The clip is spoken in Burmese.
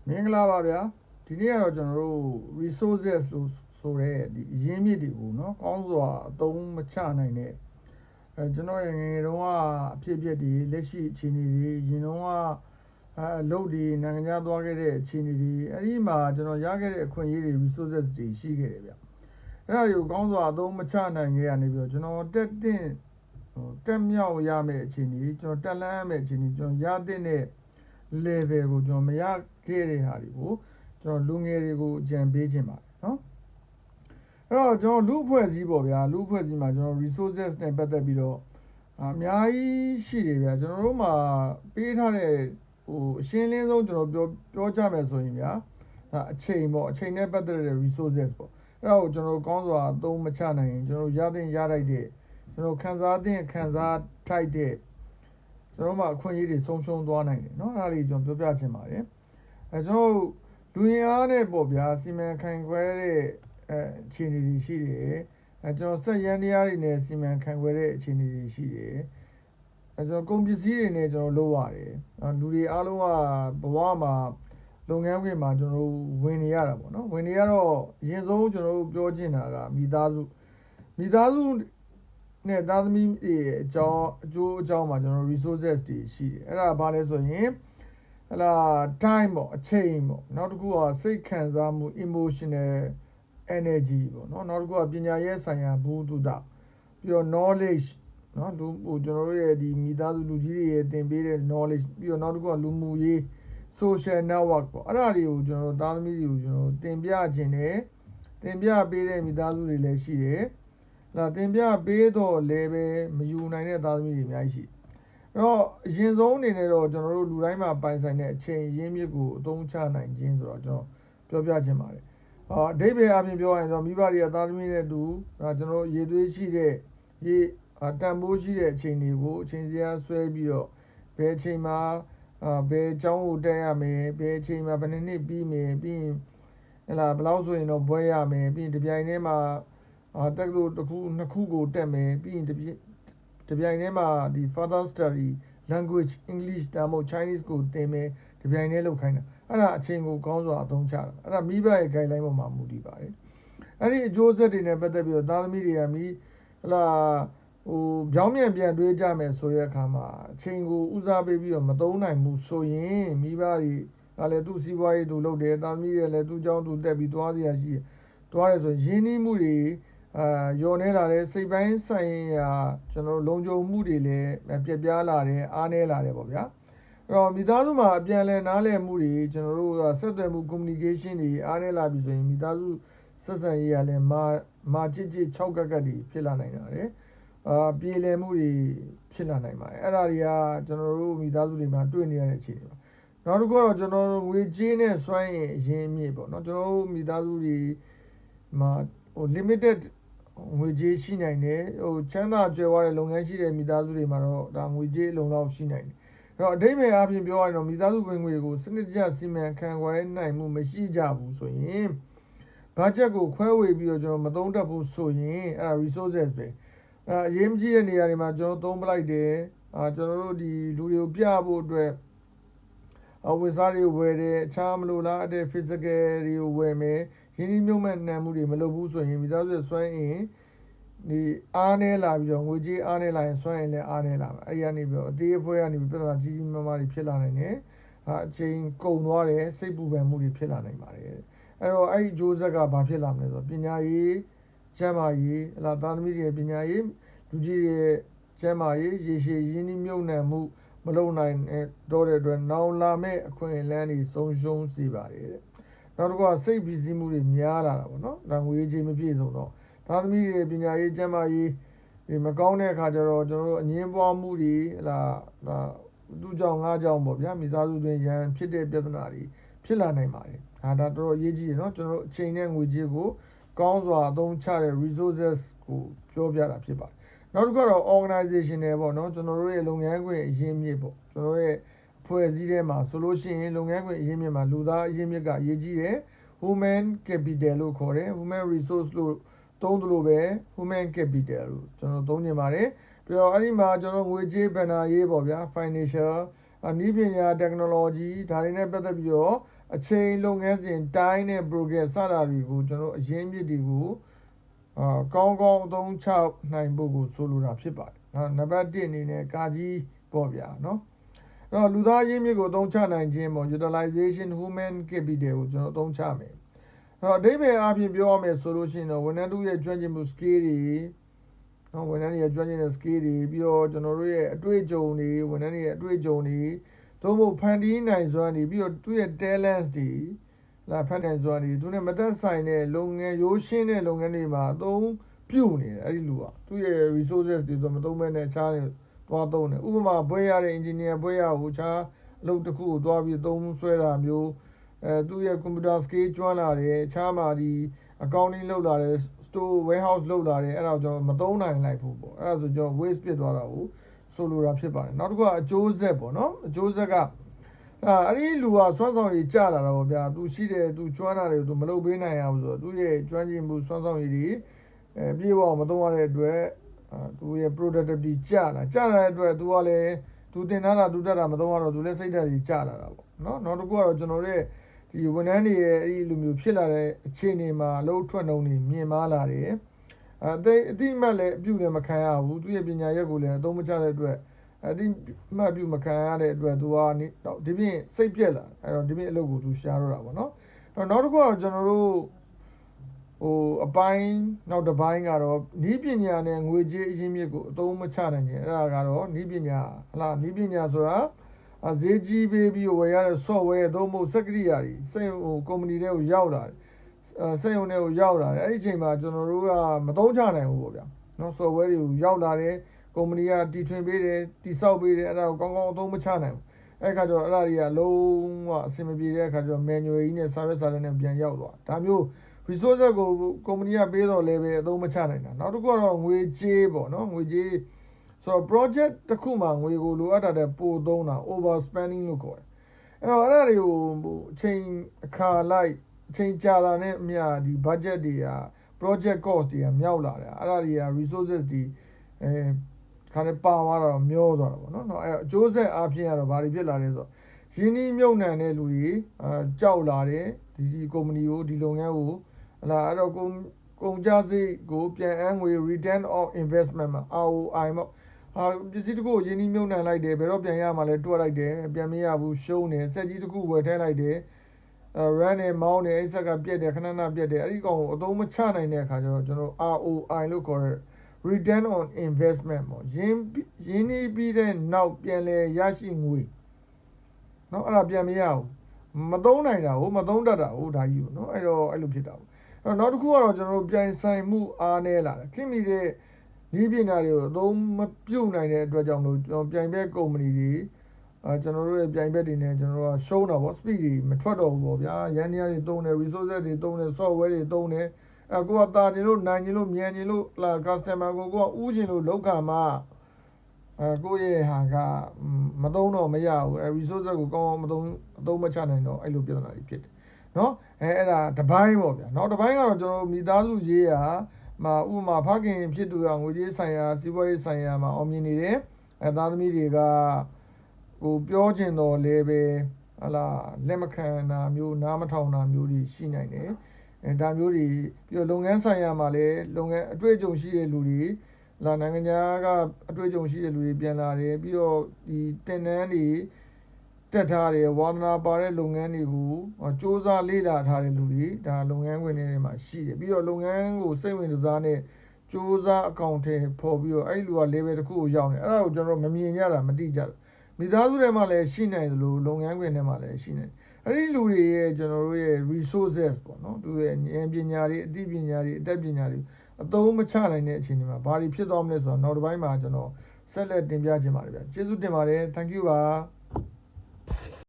မင်္ဂလာပါဗျာဒီနေ့ကတော့ကျွန်တော်တို့ resources လို့ဆိုတဲ့ဒီအရင်းမြစ်တွေကိုเนาะကောင်းစွာအသုံးမချနိုင်တဲ့ကျွန်တော်ငယ်တုန်းကအဖြစ်အပျက်တွေလက်ရှိအခြေအနေတွေရင်တုန်းကအလုပ်တွေနိုင်ငံခြားသွားခဲ့တဲ့အခြေအနေတွေအဲ့ဒီမှာကျွန်တော်ရခဲ့တဲ့အခွင့်အရေးတွေ resources တွေရှိခဲ့တယ်ဗျအဲ့ဒါတွေကိုကောင်းစွာအသုံးမချနိုင်ခဲ့ရနေပြီးတော့ကျွန်တော်တက်မြောက်ရမယ့်အခြေအနေကျွန်တော်တက်လန်းရမယ့်အခြေအနေကျွန်တော်ရတဲ့ level ကိုကျွန်တော်မရခဲ့တဲ့ဟာတွေကိုကျွန်တော်လူငယ်တွေကိုအကြံပေးခြင်းပါတယ်เนาะအဲ့တော့ကျွန်တော်လူအဖွဲ့အစည်းပေါ့ဗျာလူအဖွဲ့အစည်းမှာကျွန်တော် resources နဲ့ပတ်သက်ပြီးတော့အများကြီးရှိတယ်ဗျာကျွန်တော်တို့မှာပေးထားတဲ့အရှင်းလင်းဆုံးကျွန်တော်ပြောကြမယ်ဆိုရင်ဗျာအချိန်ပေါ့အချိန်နဲ့ပတ်သက်တဲ့ resources ပေါ့အဲ့ဒါကိုကျွန်တော်ကောင်းစွာအသုံးမချနိုင်ရင်ကျွန်တော်ရတဲ့ရလိုက်တဲ့ကျွန်တော်ခံစားထိုက်တဲ့ကျွန်တော်မှအခွင့်အရေးတွေဆုံးရှုံးသွားနိုင်တယ်เนาะအဲ့ဒါလေးကျွန်တော်ပြောပြချင်ပါတယ်ကျွန်တော်လူရင်းအားနဲ့ပေါ့ဗျာစီမံခန့်ခွဲတဲ့အခြေအနေတွေရှိတယ်ကျွန်တော်ဆက်ရန်တရားတွေနဲ့စီမံခန့်ခွဲတဲ့အခြေအနေတွေရှိတယ်ကျွန်တော်ကုန်ပစ္စည်းတွေနဲ့ကျွန်တော်လုပ်ရတယ်လူတွေအားလုံးကဘဝမှာလုပ်ငန်းခွင်မှာကျွန်တော်ဝင်နေရတာပေါ့နော်ဝင်နေရတော့အရင်ဆုံးကျွန်တော်ပြောချင်တာကမိသားစုနဲ့သားသမီးတွေအကျိုးအကြောင်းမှာကျွန်တော် resources တွေရှိတယ်အဲ့ဒါဘာလဲဆိုရင်ဟလာ time ပေါ့အချိန်ပေါ့နောက်တစ်ခုကစိတ်ခံစားမှု emotional energy ပေါ့နော်နောက်တစ်ခုကပညာရေးဆိုင်ရာဘူတုဒပြီးတော့ knowledge နော်ကျွန်တော်တို့ရဲ့ဒီမိသားစုလူကြီးတွေရဲ့သင်ပေးတဲ့ knowledge ပြီးတော့နောက်တစ်ခုကလူမှုရေး social network ပေါ့အဲ့ဒါတွေကိုကျွန်တော်သားသမီးတွေကိုကျွန်တော်သင်ပြခြင်းနဲ့သင်ပြပေးတဲ့မိသားစုတွေလည်းရှိတယ်သင်ပြပေးတော့လည်းပဲမယူနိုင်တဲ့သားသမီးတွေအများကြီးရှိအဲ့တော့အရင်ဆုံးအနေနဲ့တော့ကျွန်တော်တို့လူတိုင်းမှာပိုင်ဆိုင်တဲ့အချိန်ရင်းမြစ်ကိုအသုံးချနိုင်ခြင်းဆိုတော့ကျွန်တော်ပြောပြခြင်းပါတယ်အဓိပ္ပာယ်အပြင်ပြောရရင်တော့မိဘတွေကသားသမီးတွေတူကျွန်တော်ရေသွေးရှိတဲ့ရေတန်ဖိုးရှိတဲ့အချိန်တွေကိုအချိန်စရာဆွဲပြီးတော့ဘယ်အချိန်မှာဘယ်အကြောင်းကိုတက်ရမယ်ဘယ်အချိန်မှာဘယ်နှစ်ပြီးမယ်ပြီးရင်ဟလာဘယ်လောက်ဆိုရင်တော့ဘွဲရမယ်ပြီးရင်တပြိုင်တည်းမှာတက်လို့တစ်ခုနှစ်ခုကိုတက်မယ်ပြီးရင်တပြိုင်တည်းမှာဒီ further study language English ဒါမှမဟုတ် Chinese ကိုသင်မယ်တပြိုင်တည်းလုပ်ခိုင်းတာအဲ့ဒါအချိန်ကိုကောင်းစွာအသုံးချတာအဲ့ဒါမိဘရဲ့ guideline ပေါ်မှာမူတည်ပါတယ်အဲ့ဒီအကျိုးဆက်တွေနဲ့ပတ်သက်ပြီးတော့သားသမီးတွေကဟလာပြောင်းပြန်တွေးကြမယ်ဆိုတဲ့အခါမှာအချိန်ကိုဦးစားပေးပြီးတော့မသုံးနိုင်ဘူးဆိုရင်မိဘတွေကလည်းသူ့စီးပွားရေးသူလုပ်တယ်သားသမီးတွေလည်းသူ့ကြောင်းသူတက်ပြီးသွားစရာရှိတယ်သွားတယ်ဆိုရင်ရင်းနှီးမှုတွေညော်နေလာတယ်စိတ်ပိုင်းဆိုင်ရာကျွန်တော်လုံခြုံမှုတွေလည်းပြက်ပြားလာတယ်အားနည်းလာတယ်ပေါ့ဗျာအဲ့တော့မိသားစုမှာအပြန်လည်နားလည်မှုတွေကျွန်တော်တို့ဆက်သွယ်မှု communication တွေအားနည်းလာပြီဆိုရင်မိသားစုဆက်ဆံရေးကလည်းမာချစ်6ကက်ကတွေဖြစ်လာနိုင်တယ်ပြေလည်မှုတွေဖြစ်လာနိုင်ပါတယ်အဲ့ဒါတွေကကျွန်တော်တို့မိသားစုတွေမှာတွေ့နေရတဲ့အခြေအနေပါနောက်တစ်ခုကတော့ကျွန်တော်ငွေကြေးနဲ့စွမ်းရည်အရင်းအမြစ်ပေါ့နော်ကျွန်တော်တို့မိသားစုတွေမှာlimited ငွေကြေးရှိနိုင်တယ်ချမ်းသာကြွယ်ဝတဲ့လုပ်ငန်းရှိတဲ့မိသားစုတွေမှာတော့ဒါငွေကြေးအလုံလောက်ရှိနိုင်တယ်အဲ့တော့အဓိပ္ပာယ်အပြင်ပြောရရင်တော့မိသားစုဝင်ငွေကိုစနစ်တကျစီမံခန့်ခွဲနိုင်မှုမရှိကြဘူးဆိုရင်ဘတ်ဂျက်ကိုခွဲဝေပြီးတော့ကျွန်တော်မသုံးတတ်ဘူးဆိုရင်အဲ့ဒါ resources ပဲအရေးမကြီးတဲ့နေရာတွေမှာကျွန်တော်သုံးပလိုက်တယ်ကျွန်တော်တို့ဒီလူတွေကိုပြဖို့အတွက်ဝယ်စားတွေဝယ်တယ်အခြားမလို့လားတဲ့ physical တွေကိုဝယ်မယ်ရင်းနှီးမြှုပ်နှံနိုင်မှုတွေမလုပ်ဘူးဆိုရင်မိသားစုစွမ်းအင်ဒီအားနည်းလာပြီးတော့ငွေကြေးအားနည်းလာရင်စွမ်းအင်လည်းအားနည်းလာမယ်အဲ့ဒီကနေပြီးတော့အသေးအဖွဲကနေပြီးပြဿနာကြီးကြီးမားမားတွေဖြစ်လာနိုင်တယ်အချိန်ကုန်သွားတယ်စိတ်ပူပန်မှုတွေဖြစ်လာနိုင်ပါတယ်အဲ့တော့အဲ့ဒီအကျိုးဆက်ကဘာဖြစ်လာမလဲဆိုတော့ပညာရေးကျန်းမာရေးသားသမီးတွေပညာရေးလူကြီးတွေကျန်းမာရေးရေရှည်ရင်းနှီးမြှုပ်နှံမှုမလုပ်နိုင်တော့တဲ့အတွက်နောင်လာမဲ့အခွင့်အလမ်းတွေဆုံးရှုံးစေပါတယ်တဲ့နောက်တစ်ခုကစိတ်ဖိစီးမှုတွေများလာတာပေါ့နော်ဒါငွေကြေးမပြည့်စုံတော့သားသမီးတွေပညာရေးကျန်းမာရေးမကောင်းတဲ့အခါကျတော့ကျွန်တော်တို့အငင်းပွားမှုတွေသူ့ကြောင့်ငါးကြောင့်ပေါ့ဗျာမိသားစုတွင်ရန်ဖြစ်တဲ့ပြဿနာတွေဖြစ်လာနိုင်ပါတယ်ဒါတော်တော်အရေးကြီးတယ်နော်ကျွန်တော်တို့အချိန်နဲ့ငွေကြေးကိုကောင်းစွာအသုံးချတဲ့ resources ကိုပြောပြတာဖြစ်ပါတယ်နောက်တစ်ခုကတော့ organization တွေပေါ့နော်ကျွန်တော်တို့ရဲ့လုပ်ငန်းခွင်အရင်းမြစ်ပေါ့ကျွန်တော်ရဲ့အဖွဲ့အစည်းထဲမှာဆိုလို့ရှိရင်လုပ်ငန်းခွင်အရင်းမြစ်မှာလူသားအရင်းမြစ်ကအရေးကြီးတယ် human capital လို့ခေါ်တယ် human resource လို့သုံးသလိုပဲ human capital လို့ကျွန်တော်သုံးနေပါတယ်ပြီးတော့အဲ့ဒီမှာကျွန်တော်ငွေကြေးဘဏ္ဍာရေးပေါ့ဗျာ financial နည်းပညာ technology ဒါတွေနဲ့ပတ်သက်ပြီးတော့ အချိန်လုပ်ငန်းစဉ်တိုင်းနဲ့ progress စတာတွေကိုကျွန်တော်အရင်းမြစ်တွေကိုကောင်းကောင်းအသုံးချနိုင်ဖို့ကိုဆိုလိုတာဖြစ်ပါတယ်နော်နံပါတ်1အနေနဲ့ကာကြီးပေါ့ဗျာနော်အဲ့တော့လူသားရင်းမြစ်ကိုအသုံးချနိုင်ခြင်းပေါ့ utilization human capital ကိုကျွန်တော်အသုံးချမယ်အဲ့တော့အဓိပ္ပာယ်အပြင်ပြောရမယ်ဆိုလို့ရှိရင်တော့ဝန်ထမ်းတို့ရဲ့ကျွမ်းကျင်မှု skill တွေနော်ဝန်ထမ်းတွေရဲ့ကျွမ်းကျင်တဲ့ skill တွေပြီးတော့ကျွန်တော်တို့ရဲ့အတွေ့အကြုံတွေဝန်ထမ်းတွေရဲ့အတွေ့အကြုံတွေသို့မဟုတ်ဖန်တီးနိုင်စွမ်းတွေပြီးတော့သူ့ရဲ့ talents တွေလာဖန်တီးနိုင်စွမ်းတွေသူနဲ့မသက်ဆိုင်တဲ့လုပ်ငန်းရိုးရှင်းတဲ့လုပ်ငန်းတွေမှာအသုံးပြုနေတယ်အဲ့ဒီလူကသူ့ရဲ့ resources တွေဆိုမသုံးမဲနဲ့အခြားတွေသွားသုံးတယ်ဥပမာဘွဲရတဲ့ engineer ဘွဲရကိုအခြားအလုပ်တစ်ခုကိုသွားပြီးသုံးဆွဲတာမျိုးသူ့ရဲ့ computer skill ကျွမ်းလာတယ်အခြားမှာဒီ accounting လုပ်လာတယ် store warehouse လုပ်လာတယ်အဲ့ဒါကျွန်တော်မသုံးနိုင်လိုက်ဘူးပေါ့အဲ့ဒါဆိုကျွန်တော် waste ဖြစ်သွားတာကိုဆိုလိုတာဖြစ်ပါတယ်နောက်တစ်ခုကအကျိုးဆက်ပေါ့နော်အကျိုးဆက်ကအဲ့ဒီလူကစွမ်းဆောင်ရည်ကျလာတာပေါ့ဗျာသူရှိတယ်သူကျွမ်းတာတွေသူမလုပ်ပေးနိုင်ရဘူးဆိုတော့သူရဲ့ကျွမ်းကျင်မှုစွမ်းဆောင်ရည်တွေပြေဝအောင်မသုံးရတဲ့အတွက်သူရဲ့ productivity ကျလာတဲ့အတွက်သူကလည်းသူတင်ထားတာသူတတ်တာမသုံးရတော့သူလည်းစိတ်ဓာတ်ကြီးကျလာတာပေါ့နော်နောက်တစ်ခုကတော့ကျွန်တော်တို့ဒီဝန်ထမ်းတွေရဲ့အဲ့ဒီလူမျိုးဖြစ်လာတဲ့အခြေအနေမှာအလုပ်ထွက်နှုန်းတွေမြင့်မားလာတယ်အတိအမှတ်လည်းအပြုလည်းမခံရဘူးသူရဲ့ပညာရက်ကိုလည်းအသုံးမချတဲ့အတွက်အတိအမှတ်ပြုမခံရတဲ့အတွက်သူကဒီပြင်စိတ်ပြက်လာအဲ့တော့ဒီပြင်အလုပ်ကိုသူရှားတော့တာပေါ့နော်နောက်တစ်ခုကကျွန်တော်တို့အပိုင်းနောက်တစ်ပိုင်းကတော့နီးပညာနဲ့ငွေကြေးအရင်းမြစ်ကိုအသုံးမချနိုင်ခြင်းအဲ့ဒါကတော့နီးပညာနီးပညာဆိုတာဈေးကြီးပေးပြီးဝယ်ရတဲ့ software သို့မဟုတ်စက်ကိရိယာတွေစိတ်ကုမ္ပဏီတွေကိုရောက်လာတယ်စိတ်ုံတွေကိုရောက်လာတယ်အဲ့ဒီအချိန်မှာကျွန်တော်တို့ကမသုံးချနိုင်ဘူးပေါ့ဗျာနော် software တွေကိုရောက်လာတယ်ကုမ္ပဏီကတီထွင်ပေးတယ်တိဆောက်ပေးတယ်အဲ့ဒါကိုကောင်းကောင်းအသုံးမချနိုင်ဘူးအဲ့ခါကျတော့အဲ့ဒါတွေကလုံးဝအဆင်မပြေတဲ့အခါကျတော့ manual ကြီးနဲ့ service စာနဲ့ပြန်ရောက်သွားဒါမျိုး resource ကိုကုမ္ပဏီကပေးတော့လည်းပဲအသုံးမချနိုင်တာနောက်တစ်ခုကတော့ငွေကြေးပေါ့နော်ငွေကြေးဆိုတော့ project တစ်ခုမှာငွေကိုလိုအပ်တာတဲ့ပိုသုံးတာ over spending လို့ခေါ်တယ်အဲ့တော့အဲ့ဒါတွေကိုအချိန်အခါလိုက်အချိန်ကြာတာနဲ့အမျှဒီ budget တွေက project cost တွေကမြောက်လာတယ်အဲ့ဒါတွေက resources တွေခါနဲ့ပါသွားတော့မျောသွားတာပေါ့နော်အဲ့အကျိုးဆက်အပြင်ကတော့ဘာတွေဖြစ်လာလဲဆိုတော့ရင်းနှီးမြုပ်နှံတဲ့လူတွေကြောက်လာတယ်ဒီကုမ္ပဏီကိုဒီလုပ်ငန်းကိုအဲ့တော့ကုန်ကျစရိတ်ကိုပြန်အန်းငွေ return of investment မှာ ROI ပေါ့ပစ္စည်းတစ်ခုကိုရင်းနှီးမြုပ်နှံလိုက်တယ်ဘယ်တော့ပြန်ရမှာလဲတွက်လိုက်တယ်ပြန်မရဘူးရှုံးတယ်စက်ကြီးတစ်ခုဝယ်ထည့်လိုက်တယ်run နဲ့မောင်းတယ်အဲ့ဆက်ကပြက်တယ်ခဏပြက်တယ်အဲ့ဒီကောင်ကိုအသုံးမချနိုင်တဲ့အခါကျတော့ကျွန်တော် ROI လို့ခေါ်တဲ့ return on investment ပေါ့ရင်းနှီးပြီးတဲ့နောက်ပြန်လဲရရှိငွေเนาะအဲ့ဒါပြန်မရဘူးမသုံးနိုင်တာဟုတ်မသုံးတတ်တာဟုတ်ဒါကြီးပေါ့เนาะအဲ့တော့အဲ့လိုဖြစ်တာပေါ့အဲ့နောက်တစ်ခုကတော့ကျွန်တော်တို့ပြန်ဆိုင်မှုအားနည်းလာတယ်ခင်မိတဲ့ဒီပညာတွေကိုအသုံးမပြုတ်နိုင်တဲ့အတွက်ကြောင့်လို့ကျွန်တော်ပြိုင်ဘက်ကုမ္ပဏီတွေကျွန်တော်တို့ရဲ့ပြိုင်ဘက်တွေနဲ့ကျွန်တော်တို့ကရှုံးတာပေါ့ speed တွေမထွက်တော့ဘူးပေါ့ဗျာရန်တရားတွေသုံးတယ် resources တွေသုံးတယ် software တွေသုံးတယ်ကိုကတာကျင်လို့နိုင်ကျင်လို့မြန်ကျင်လို့လာ customer ကိုကဥကျင်လို့လောက်ခံမှာကိုယ့်ရဲ့ဟာကမသုံးတော့မရဘူးresources ကိုကောင်းအောင်မသုံးအသုံးမချနိုင်တော့အဲ့လိုပြဿနာတွေဖြစ်တယ်เนาะအဲ့ဒါတစ်ပိုင်းပေါ့ဗျာနောက်တစ်ပိုင်းကတော့ကျွန်တော်မိသားစုရေးရာမှာဥပမာဖခင်ဖြစ်သူကငွေကြေးဆိုင်ရာစီးပွားရေးဆိုင်ရာမှာအောင်မြင်နေတယ်သားသမီးတွေကပြောချင်တော့လည်းပဲလက်မခံတာမျိုးနားမထောင်တာမျိုးတွေရှိနိုင်တယ်ဒါမျိုးတွေပြီးတော့လုပ်ငန်းဆိုင်ရာမှာလည်းလုပ်ငန်းအတွေ့အကြုံရှိတဲ့လူတွေနိုင်ငံခြားကအတွေ့အကြုံရှိတဲ့လူတွေပြန်လာတယ်ပြီးတော့ဒီတင်နန်းတွေတက်ထားတယ်ဝါသနာပါတဲ့လုပ်ငန်းတွေကိုစ조사လေ့လာထားတဲ့လူတွေဒါလုပ်ငန်းခွင်တွေမှာရှိတယ်ပြီးတော့လုပ်ငန်းကိုစိတ်ဝင်စားနဲ့စ조사အကောင့်ထဲပေါ်ပြီးတော့အဲ့လူက level တစ်ခုကိုရောက်နေအဲ့ဒါကိုကျွန်တော်မမြင်ကြတာမသိကြဘူးမိသားစုထဲမှာလည်းရှိနိုင်တယ်လို့လုပ်ငန်းခွင်ထဲမှာလည်းရှိနေအဲ့ဒီလူတွေရဲ့ကျွန်တော်တို့ရဲ့ resources ပေါ့နော်သူရဲ့ဉာဏ်ပညာတွေအသိပညာတွေအတတ်ပညာတွေအသုံးမချနိုင်တဲ့အခြေအနေမှာဘာတွေဖြစ်သွားမလဲဆိုတော့နောက်တစ်ပိုင်းမှာကျွန်တော်ဆက်လက်တင်ပြချင်ပါတယ်ဗျကျေးဇူးတင်ပါတယ် thank you ပါ